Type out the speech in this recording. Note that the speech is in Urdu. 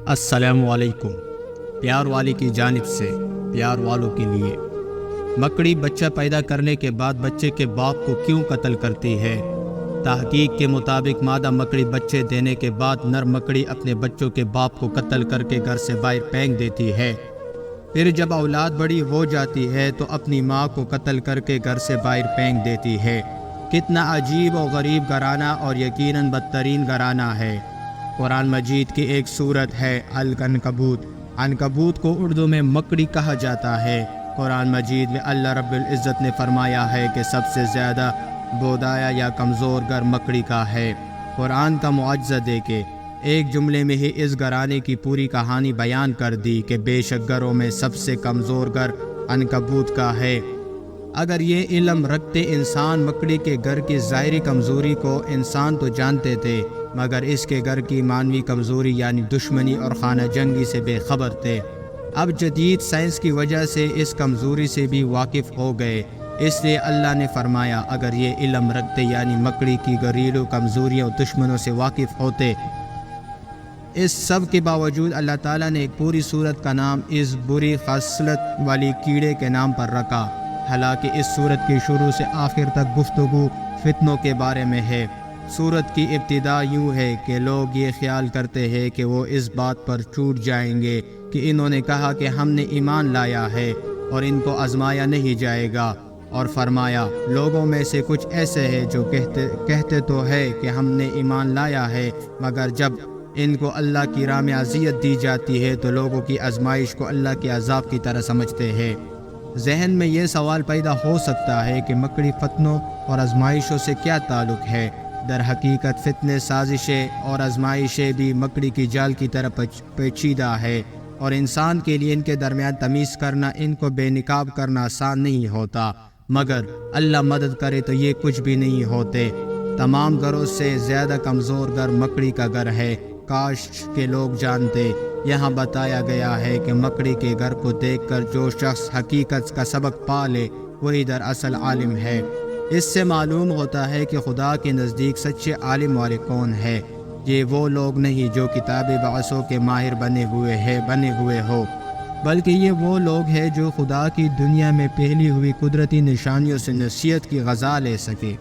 السلام علیکم۔ پیار والے کی جانب سے پیار والوں کے لیے۔ مکڑی بچہ پیدا کرنے کے بعد بچے کے باپ کو کیوں قتل کرتی ہے؟ تحقیق کے مطابق مادہ مکڑی بچے دینے کے بعد نر مکڑی اپنے بچوں کے باپ کو قتل کر کے گھر سے باہر پھینک دیتی ہے۔ پھر جب اولاد بڑی ہو جاتی ہے تو اپنی ماں کو قتل کر کے گھر سے باہر پھینک دیتی ہے۔ کتنا عجیب و غریب گھرانہ اور یقیناً بدترین گھرانہ ہے۔ قرآن مجید کی ایک سورت ہے العنکبوت۔ عنکبوت کو اردو میں مکڑی کہا جاتا ہے۔ قرآن مجید میں اللہ رب العزت نے فرمایا ہے کہ سب سے زیادہ بودایا یا کمزور گھر مکڑی کا ہے۔ قرآن کا معجزہ دے کے ایک جملے میں ہی اس گھرانے کی پوری کہانی بیان کر دی کہ بے شک گھروں میں سب سے کمزور گھر عنکبوت کا ہے۔ اگر یہ علم رکھتے انسان مکڑی کے گھر کی ظاہری کمزوری کو انسان تو جانتے تھے، مگر اس کے گھر کی معنوی کمزوری یعنی دشمنی اور خانہ جنگی سے بے خبر تھے۔ اب جدید سائنس کی وجہ سے اس کمزوری سے بھی واقف ہو گئے، اس لیے اللہ نے فرمایا اگر یہ علم رکھتے یعنی مکڑی کی گھریلو کمزوریوں اور دشمنوں سے واقف ہوتے۔ اس سب کے باوجود اللہ تعالیٰ نے ایک پوری سورت کا نام اس بری خصلت والی کیڑے کے نام پر رکھا، حالانکہ اس سورت کی شروع سے آخر تک گفتگو فتنوں کے بارے میں ہے۔ سورت کی ابتدا یوں ہے کہ لوگ یہ خیال کرتے ہیں کہ وہ اس بات پر ٹوٹ جائیں گے کہ انہوں نے کہا کہ ہم نے ایمان لایا ہے اور ان کو آزمایا نہیں جائے گا، اور فرمایا لوگوں میں سے کچھ ایسے ہیں جو کہتے تو ہے کہ ہم نے ایمان لایا ہے، مگر جب ان کو اللہ کی راہ میں اذیت دی جاتی ہے تو لوگوں کی آزمائش کو اللہ کے عذاب کی طرح سمجھتے ہیں۔ ذہن میں یہ سوال پیدا ہو سکتا ہے کہ مکڑی فتنوں اور آزمائشوں سے کیا تعلق ہے؟ در حقیقت فتنے، سازشیں اور آزمائشیں بھی مکڑی کی جال کی طرح پیچیدہ ہے، اور انسان کے لیے ان کے درمیان تمیز کرنا، ان کو بے نقاب کرنا آسان نہیں ہوتا، مگر اللہ مدد کرے تو یہ کچھ بھی نہیں ہوتے۔ تمام گھروں سے زیادہ کمزور گھر مکڑی کا گھر ہے۔ کاش کے لوگ جانتے۔ یہاں بتایا گیا ہے کہ مکڑی کے گھر کو دیکھ کر جو شخص حقیقت کا سبق پا لے وہی دراصل عالم ہے۔ اس سے معلوم ہوتا ہے کہ خدا کے نزدیک سچے عالم والے کون ہے۔ یہ وہ لوگ نہیں جو کتاب بعثوں کے ماہر بنے ہوئے ہو، بلکہ یہ وہ لوگ ہیں جو خدا کی دنیا میں پھیلی ہوئی قدرتی نشانیوں سے نصیحت کی غذا لے سکے۔